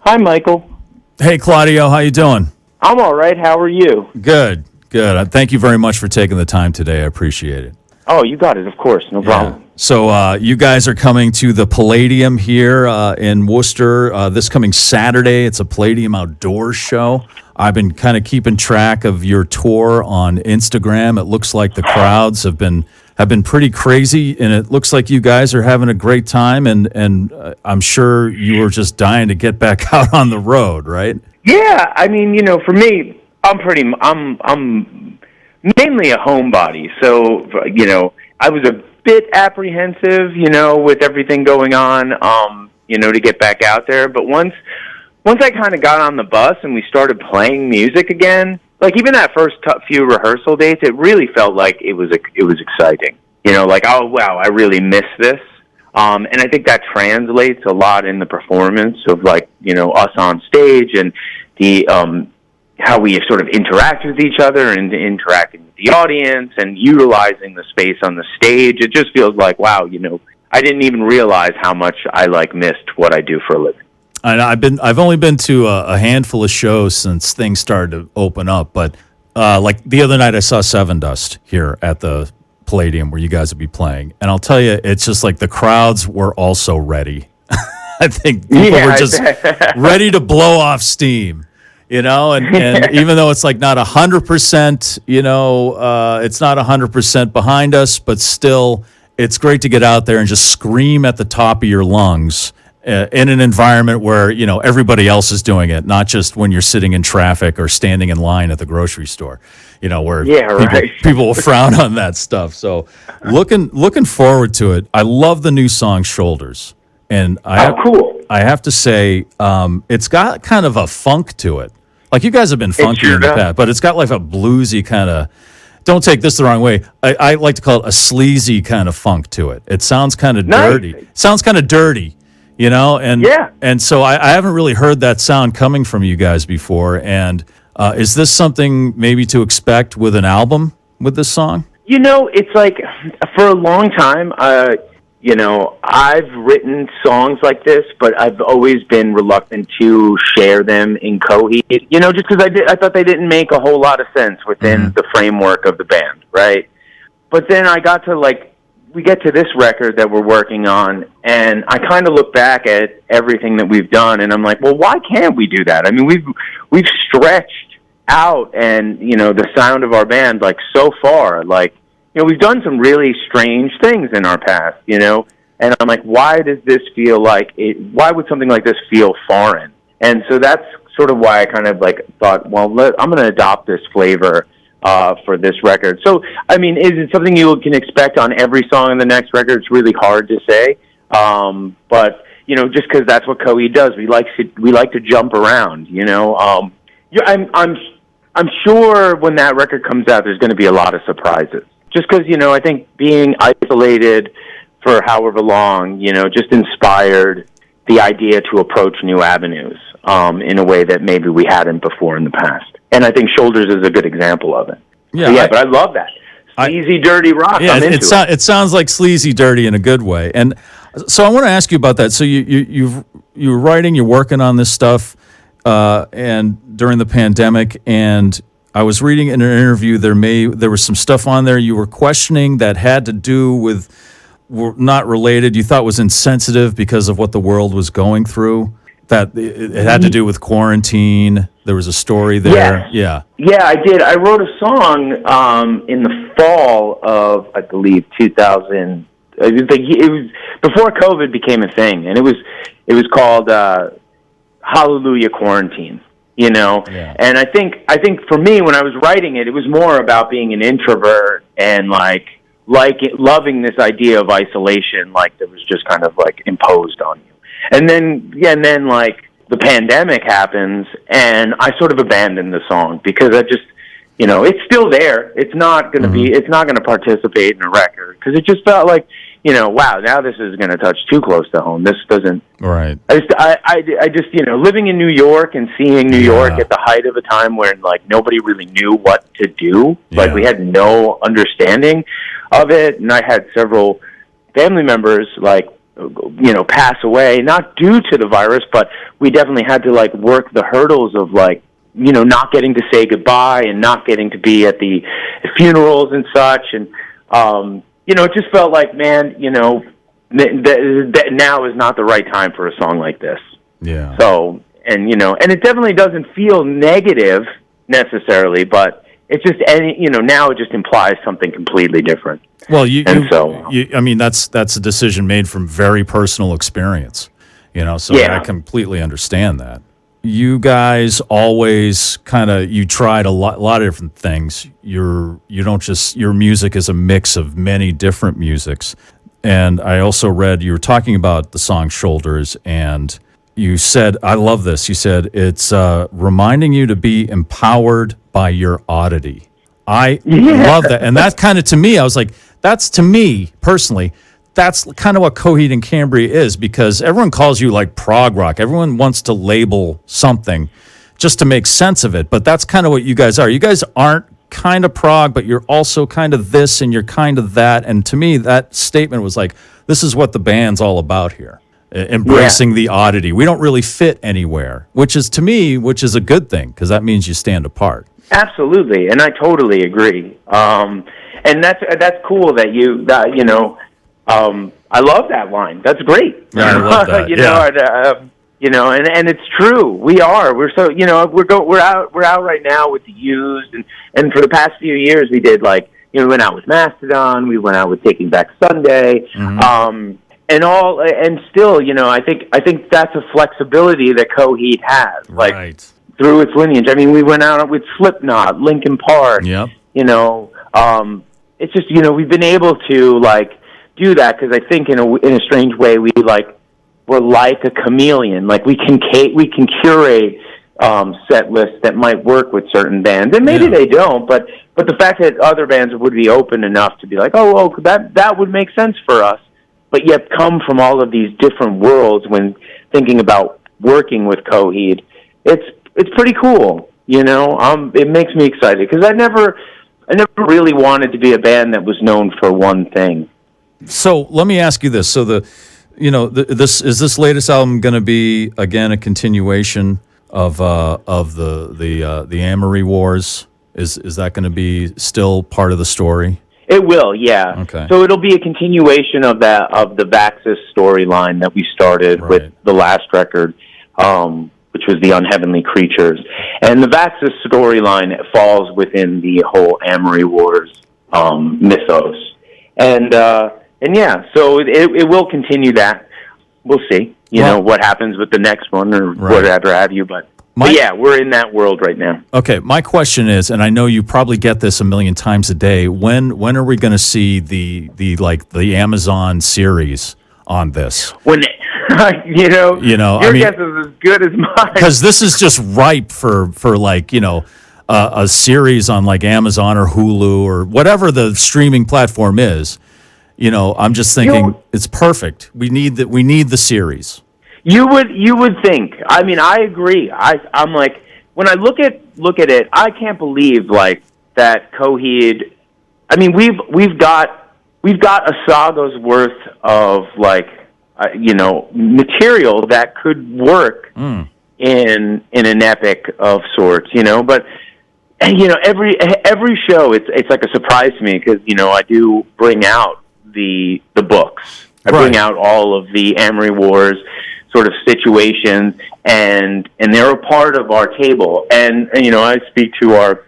Hi, Michael. Hey, Claudio, how you doing? I'm all right. How are you? Good. Thank you very much for taking the time today. I appreciate it. Oh, you got it, of course. No problem. So you guys are coming to the Palladium here in Worcester this coming Saturday. It's a Palladium outdoors show. I've been kind of keeping track of your tour on Instagram. It looks like the crowds have been pretty crazy, and it looks like you guys are having a great time, and I'm sure you were just dying to get back out on the road, right? Yeah, I mean, for me, I'm mainly a homebody, so I was a bit apprehensive, with everything going on, to get back out there. But once I kind of got on the bus and we started playing music again, like even that first few rehearsal dates, it really felt like it was exciting. Like, oh wow, I really miss this. And I think that translates a lot in the performance of us on stage and the how we sort of interact with each other and interacting with the audience and utilizing the space on the stage. It just feels like, wow, I didn't even realize how much I missed what I do for a living. And I've only been to a handful of shows since things started to open up, but like the other night I saw Seven Dust here at the Palladium where you guys would be playing, and I'll tell you, it's just like the crowds were also ready. I think people were just ready to blow off steam. And even though it's like not 100%, it's not 100% behind us, but still, it's great to get out there and just scream at the top of your lungs in an environment where, everybody else is doing it, not just when you're sitting in traffic or standing in line at the grocery store, where people will frown on that stuff. So looking forward to it. I love the new song, Shoulders. And cool. I have to say, it's got kind of a funk to it. Like you guys have been funky in the past, but it's got like a bluesy kind of, don't take this the wrong way, I like to call it a sleazy kind of funk to it. It sounds kind of dirty. It sounds kind of dirty, and so I haven't really heard that sound coming from you guys before. And is this something maybe to expect with an album with this song? It's like for a long time, I've written songs like this, but I've always been reluctant to share them in Coheed, just because I thought they didn't make a whole lot of sense within the framework of the band, right? But then I got to we get to this record that we're working on, and I kind of look back at everything that we've done, and I'm like, well, why can't we do that? I mean, we've stretched out, and the sound of our band so far, we've done some really strange things in our past, and I'm like, why does this feel why would something like this feel foreign? And so that's sort of why I kind of thought, well, I'm going to adopt this flavor for this record. So, I mean, is it something you can expect on every song in the next record? It's really hard to say. But, just because that's what Coheed does, we like to jump around, I'm sure when that record comes out, there's going to be a lot of surprises. Just because, I think being isolated for however long, just inspired the idea to approach new avenues in a way that maybe we hadn't before in the past. And I think Shoulders is a good example of it. Yeah, but I love that. Sleazy, dirty rock. Yeah, I'm into it. It sounds like sleazy, dirty in a good way. And so I want to ask you about that. So you're writing, you're working on this stuff, and during the pandemic, and I was reading in an interview there was some stuff on there you were questioning that had to do with, were not related, you thought was insensitive because of what the world was going through, that it had to do with quarantine. There was a story there. Yeah, I did. I wrote a song in the fall of, I believe, 2000. It was before COVID became a thing, and it was called Hallelujah Quarantine. And I think for me, when I was writing it, it was more about being an introvert and loving this idea of isolation, that was just kind of imposed on you. And then the pandemic happens, and I sort of abandoned the song because I just, it's still there. It's not going to it's not going to participate in a record because it just felt like, wow, now this is going to touch too close to home. This doesn't. Right. I just, living in New York and seeing New York at the height of a time when nobody really knew what to do. We had no understanding of it, and I had several family members pass away, not due to the virus, but we definitely had to like work the hurdles of like, not getting to say goodbye and not getting to be at the funerals and such. And, it just felt like, man, that now is not the right time for a song like this. Yeah. So, and it definitely doesn't feel negative necessarily, but it's just now it just implies something completely different. Well, that's a decision made from very personal experience, so I completely understand that. You guys always you tried a lot of different things. Your music is a mix of many different musics. And I also read you were talking about the song Shoulders, and you said, I love this. You said it's reminding you to be empowered by your oddity. I love that. And that kind of, to me, I was like, that's, to me personally, that's kind of what Coheed and Cambria is, because everyone calls you like prog rock. Everyone wants to label something just to make sense of it. But that's kind of what you guys are. You guys aren't kind of prog, but you're also kind of this and you're kind of that. And to me, that statement was like, this is what the band's all about here. Embracing the oddity. We don't really fit anywhere, which is a good thing, because that means you stand apart. Absolutely. And I totally agree. And that's cool that I love that line. That's great. Yeah, I love that. And it's true. We're so, we're out right now with the Used, and for the past few years we did we went out with Mastodon, we went out with Taking Back Sunday, and still, I think that's a flexibility that Coheed has, right, through its lineage. I mean, we went out with Slipknot, Linkin Park. Yep. It's just we've been able to do that because I think in a strange way we're like a chameleon. Like we can curate set lists that might work with certain bands, and maybe they don't. But the fact that other bands would be open enough to be like, that would make sense for us, but yet come from all of these different worlds when thinking about working with Coheed, it's pretty cool. It makes me excited because I never really wanted to be a band that was known for one thing. So let me ask you this: so this latest album going to be again a continuation of the Amory Wars? Is that going to be still part of the story? It will, yeah. Okay. So it'll be a continuation of the Vaxis storyline that we started with the last record, which was the Unheavenly Creatures, and the Vaxis storyline falls within the whole Amory Wars mythos, and yeah, so it will continue that. We'll see, what happens with the next one or whatever have you, but yeah, we're in that world right now. Okay, my question is, and I know you probably get this a million times a day, when are we going to see the Amazon series on this? When your guess is as good as mine. Because this is just ripe for a series on Amazon or Hulu or whatever the streaming platform is. I'm just thinking it's perfect. We need the series. You would think. I mean, I agree. I'm like, when I look at it, I can't believe that Coheed. I mean, we've got a saga's worth of material that could work in an epic of sorts. But every show it's like a surprise to me because I do bring out the books. I bring out all of the Amory Wars sort of situations, and they're a part of our table. And I speak to our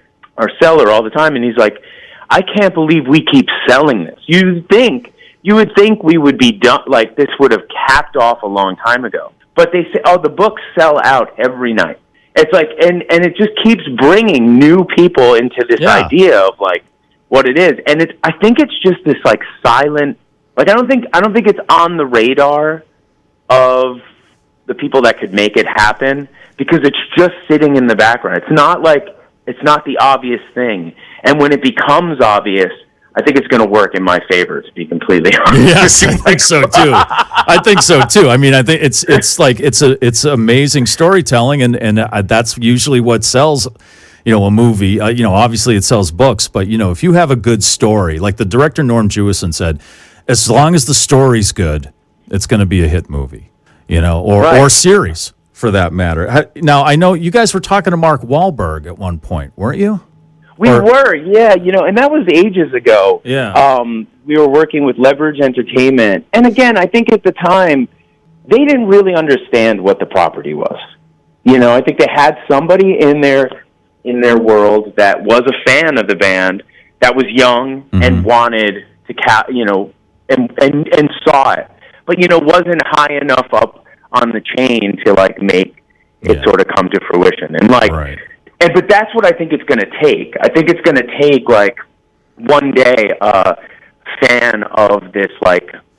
seller all the time, and he's like, I can't believe we keep selling this. You would think we would be done, this would have capped off a long time ago. But they say, the books sell out every night. It's and it just keeps bringing new people into this idea of what it is. And I think it's just this silent, I don't think it's on the radar of the people that could make it happen because it's just sitting in the background. It's not the obvious thing. And when it becomes obvious, I think it's going to work in my favor, to be completely honest. Yes, I think so too. I mean, I think it's amazing storytelling, and that's usually what sells, a movie. Obviously it sells books, but if you have a good story, like the director Norm Jewison said, as long as the story's good, it's going to be a hit movie, or Right. or series for that matter. Now, I know you guys were talking to Mark Wahlberg at one point, weren't you? We were, yeah, and that was ages ago. Yeah. We were working with Leverage Entertainment, and again, I think at the time they didn't really understand what the property was. I think they had somebody in their world that was a fan of the band, that was young and wanted to, and saw it, but wasn't high enough up on the chain to make it sort of come to fruition, and Right. but that's what I think it's going to take. I think it's going to take one day a fan of this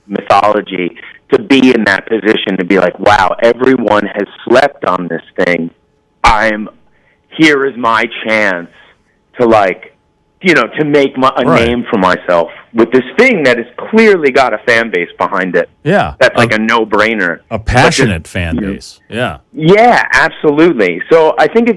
mythology to be in that position to be wow, everyone has slept on this thing. Here is my chance to to make a name for myself with this thing that has clearly got a fan base behind it. Yeah. That's a no-brainer. A passionate fan base. Yeah. Yeah, absolutely. So I think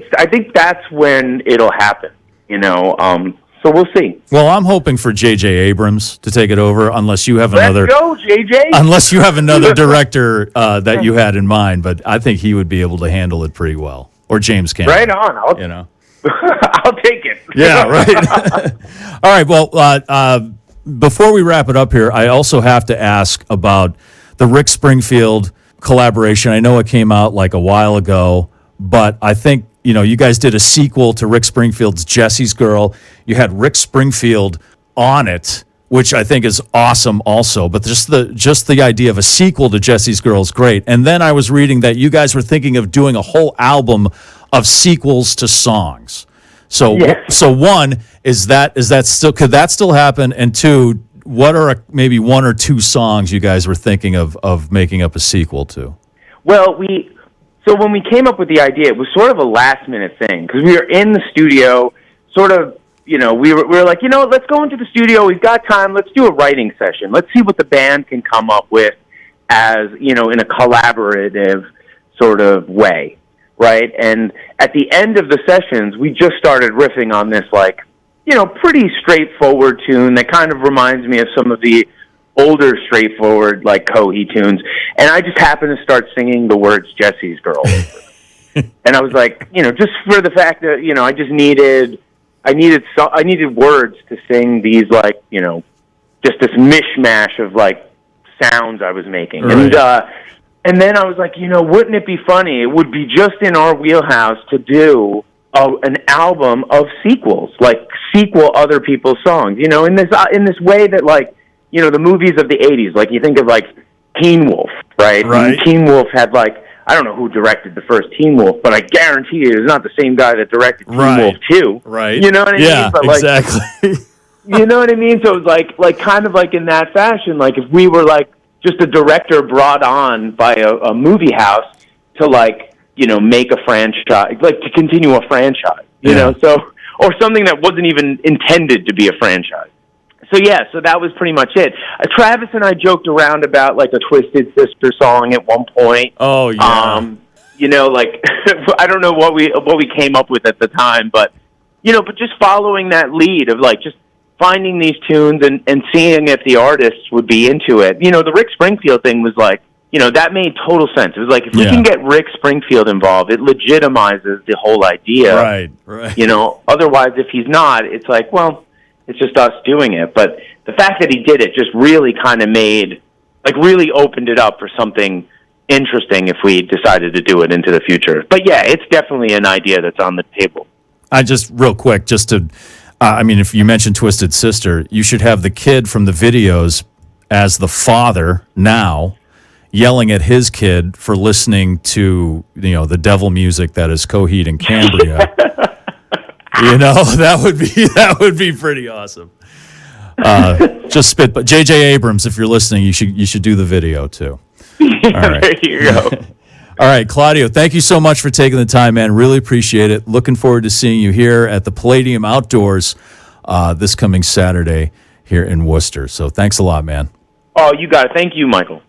that's when it'll happen, so we'll see. Well, I'm hoping for J.J. Abrams to take it over, unless you have Let's go, JJ. unless you have another director that you had in mind. But I think he would be able to handle it pretty well, or James Cameron. Right on. I'll take it. Yeah, right. All right. Well, before we wrap it up here, I also have to ask about the Rick Springfield collaboration. I know it came out a while ago, but I think you guys did a sequel to Rick Springfield's Jesse's Girl. You had Rick Springfield on it, which I think is awesome also. But just the idea of a sequel to Jesse's Girl is great. And then I was reading that you guys were thinking of doing a whole album of sequels to songs. So, so one, could that still happen? And two, what are maybe one or two songs you guys were thinking of making up a sequel to? Well, so when we came up with the idea, it was sort of a last minute thing because we were in the studio, sort of, we were like, let's go into the studio. We've got time. Let's do a writing session. Let's see what the band can come up with as, in a collaborative sort of way. Right. And at the end of the sessions, we just started riffing on this, pretty straightforward tune that kind of reminds me of some of the older, straightforward, Coheed tunes. And I just happened to start singing the words Jesse's Girl. And I was just for the fact that, I needed words to sing these, just this mishmash of, sounds I was making. Right. And then I was like, wouldn't it be funny? It would be just in our wheelhouse to do an album of sequels, sequel other people's songs, in this way that, the movies of the 80s, you think of, Teen Wolf, right? Right. Teen Wolf had, I don't know who directed the first Teen Wolf, but I guarantee you it's not the same guy that directed Teen Wolf 2. Right. You know what I mean? Yeah, But, exactly. you know what I mean? So it was, kind of in that fashion, if we were, just a director brought on by a movie house to make a franchise, to continue a franchise, you know, or something that wasn't even intended to be a franchise. So so that was pretty much it. Travis and I joked around about a Twisted Sister song at one point. Oh yeah. I don't know what we came up with at the time, but but just following that lead of just finding these tunes and seeing if the artists would be into it. The Rick Springfield thing was that made total sense. It was if we can get Rick Springfield involved, it legitimizes the whole idea. Right. Otherwise, if he's not, it's it's just us doing it. But the fact that he did it just really kind of made, really opened it up for something interesting if we decided to do it into the future. But yeah, it's definitely an idea that's on the table. Real quick, just to... if you mentioned Twisted Sister, you should have the kid from the videos as the father now yelling at his kid for listening to, the devil music that is Coheed and Cambria. That would be pretty awesome. Just spit, but J.J. Abrams, if you're listening, you should do the video too. All right. There you go. All right, Claudio, thank you so much for taking the time, man. Really appreciate it. Looking forward to seeing you here at the Palladium Outdoors this coming Saturday here in Worcester. So thanks a lot, man. Oh, you got it. Thank you, Michael.